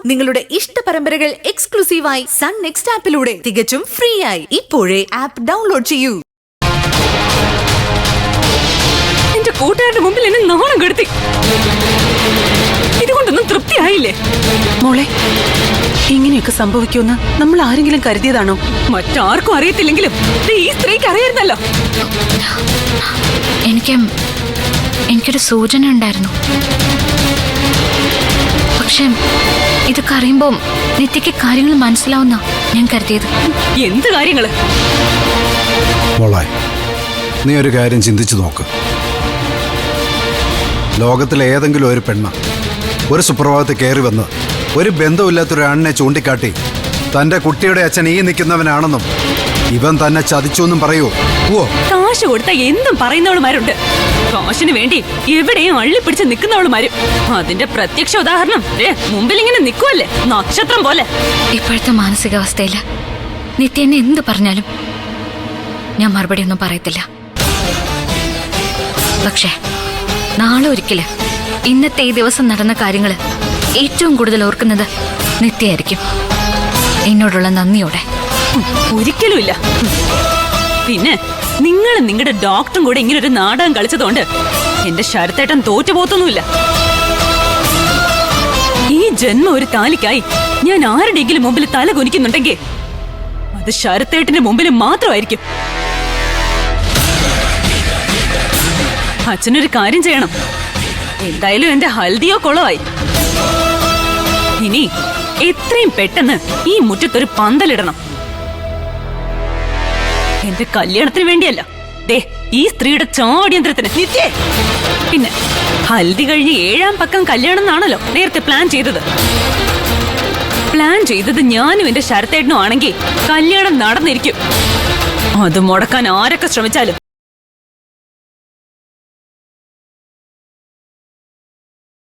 നിങ്ങളുടെ ഇഷ്ട പരമ്പരകൾ എക്സ്ക്ലൂസീവായി സൺ നെക്സ്റ്റ് ആപ്പിലൂടെ തികച്ചും ഫ്രീ ആയി ഇപ്പോഴേ ആപ്പ് ഡൗൺലോഡ് ചെയ്യൂ. എന്റെ കൂട്ടുകാരുടെ മുമ്പിൽ എന്നെ നാണം കെടുത്തി. ഇതുകൊണ്ടൊന്നും തൃപ്തിയായില്ലേ? മോളെ, ഇങ്ങനെയൊക്കെ സംഭവിക്കുമെന്ന് നമ്മൾ ആരെങ്കിലും കരുതിയതാണോ? മറ്റാർക്കും അറിയത്തില്ലെങ്കിലും ഈ സ്ത്രീക്ക് അറിയായിരുന്നല്ലോ. എനിക്കൊരു സൂചന ഉണ്ടായിരുന്നു. പക്ഷെ ഇതൊക്കെ അറിയുമ്പോ നിത്യക്ക് കാര്യങ്ങൾ മനസ്സിലാവുന്ന ഞാൻ കരുതിയത്. എന്ത് കാര്യങ്ങള്? മോളെ, നീ ഒരു കാര്യം ചിന്തിച്ചു നോക്ക്. ലോകത്തിലെ ഏതെങ്കിലും ഒരു പെണ്ണ് ഒരു സുപ്രഭാതത്തിൽ കയറി വന്ന് ഒരു ബന്ധമില്ലാത്തൊരു ആണിനെ ചൂണ്ടിക്കാട്ടി തന്റെ കുട്ടിയുടെ അച്ഛൻ ഈ നിൽക്കുന്നവനാണെന്നും ഇവൻ തന്നെ ചതിച്ചു എന്നും പറയുമോ? കാശ് കൊടുത്ത എന്തും പറയുന്നവളുമാരുണ്ട്. കാശിന് വേണ്ടി എവിടെയും അള്ളിപ്പിടിച്ച് നിൽക്കുന്നവളുമാരും. അതിന്റെ പ്രത്യക്ഷ ഉദാഹരണം മുമ്പിൽ ഇങ്ങനെ നിൽക്കുവല്ലേ, നക്ഷത്രം പോലെ. ഇപ്പോഴത്തെ മാനസികാവസ്ഥയില് നിത്യ എന്നെ എന്ത് പറഞ്ഞാലും ഞാൻ മറുപടി ഒന്നും പറയത്തില്ല. പക്ഷേ നാളെ ഒരിക്കല് ഇന്നത്തെ ഈ ദിവസം നടന്ന കാര്യങ്ങള് ഏറ്റവും കൂടുതൽ ഓർക്കുന്നത് നിത്യയായിരിക്കും, എന്നോടുള്ള നന്ദിയോടെ. ഒരിക്കലുമില്ല. പിന്നെ നിങ്ങളും നിങ്ങളുടെ ഡോക്ടറും കൂടെ ഇങ്ങനെ ഒരു നാടകം കളിച്ചതുകൊണ്ട് എന്റെ ശരത്തേട്ടൻ തോറ്റുപോത്തൊന്നുമില്ല. ഈ ജന്മം ഒരു താലിക്കായി ഞാൻ ആരുടെയെങ്കിലും മുമ്പിൽ തല കുനിക്കുന്നുണ്ടെങ്കിൽ അത് ശരത്തേട്ടന്റെ മുമ്പിൽ മാത്രമായിരിക്കും. അച്ഛനൊരു കാര്യം ചെയ്യണം. എന്തായാലും എന്റെ ഹൽദിയോ കുളമായി. ഇനി എത്രയും പെട്ടെന്ന് ഈ മുറ്റത്തൊരു പന്തലിടണം. എന്റെ കല്യാണത്തിന് വേണ്ടിയല്ല, ഈ സ്ത്രീയുടെ ചാടിയന്ത്രത്തിന്. നിത്യേ, പിന്നെ ഹൽദി കഴിഞ്ഞ് 7ാം പക്കം കല്യാണം എന്നാണല്ലോ നേരത്തെ പ്ലാൻ ചെയ്തത്. പ്ലാൻ ചെയ്തത് ഞാനും എന്റെ ശരത്തേട്ടനും ആണെങ്കിൽ കല്യാണം നടന്നിരിക്കും. അത് മുടക്കാൻ ആരൊക്കെ ശ്രമിച്ചാലും